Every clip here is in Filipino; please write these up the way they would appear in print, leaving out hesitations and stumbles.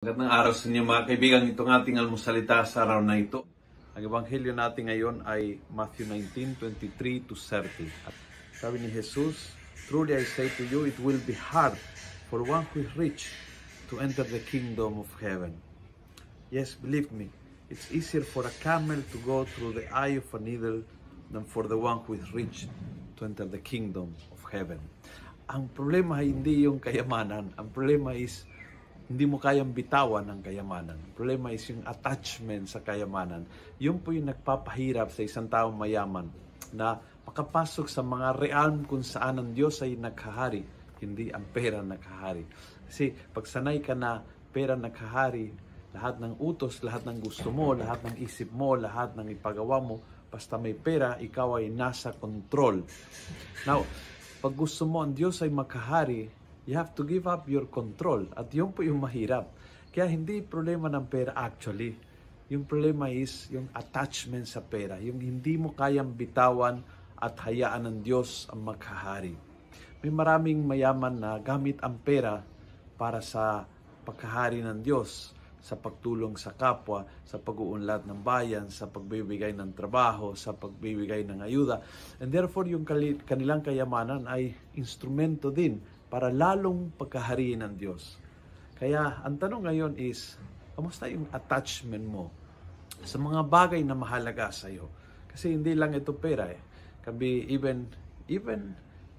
Magandang araw sa inyo mga kaibigan. Itong ating almusalita sa araw na ito. Ang ebanghelyo natin ngayon ay Matthew 19:23 to 30. At sabi ni Jesus, "Truly I say to you, it will be hard for one who is rich to enter the kingdom of heaven." Yes, believe me, it's easier for a camel to go through the eye of a needle than for the one who is rich to enter the kingdom of heaven. Ang problema ay hindi yung kayamanan. Ang problema is hindi mo kayang bitawan ng kayamanan. Ang problema is yung attachment sa kayamanan. Yun po yung nagpapahirap sa isang taong mayaman na makapasok sa mga realm kung saan ang Diyos ay naghahari, hindi ang pera naghahari. Kasi pag sanay ka na pera naghahari, lahat ng utos, lahat ng gusto mo, lahat ng isip mo, lahat ng ipagawa mo, basta may pera, ikaw ay nasa control. Now, pag gusto mo ang Diyos ay maghahari, you have to give up your control. At yun po yung mahirap. Kaya hindi problema ng pera actually. Yung problema is yung attachment sa pera. Yung hindi mo kayang bitawan at hayaan ng Diyos ang maghahari. May maraming mayaman na gamit ang pera para sa paghahari ng Diyos, sa pagtulong sa kapwa, sa pag-uunlad ng bayan, sa pagbibigay ng trabaho, sa pagbibigay ng ayuda. And therefore, yung kanilang kayamanan ay instrumento din para lalong pagkahariin ng Diyos. Kaya ang tanong ngayon is, kamusta yung attachment mo sa mga bagay na mahalaga sa iyo? Kasi hindi lang ito pera eh. Can be even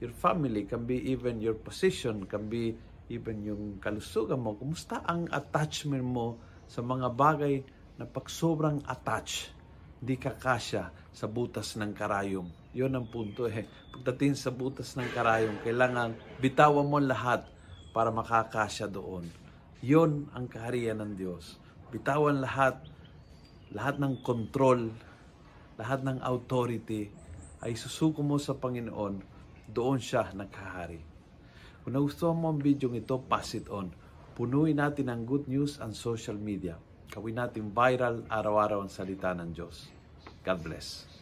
your family, can be even your position, can be even yung kalusugan mo. Kumusta ang attachment mo sa mga bagay na pag sobrang attach, hindi ka kasya sa butas ng karayom? Yun ang punto eh. Pagdating sa butas ng karayom, kailangan bitawan mo lahat para makakasya doon. Yun ang kaharian ng Diyos. Bitawan lahat ng control, lahat ng authority, ay susuko mo sa Panginoon, doon siya nagkahari. Kung nagustuhan mo ang video ito, pass it on. Punuin natin ang good news ang social media. Gawin natin viral araw-araw ang salita ng Diyos. God bless.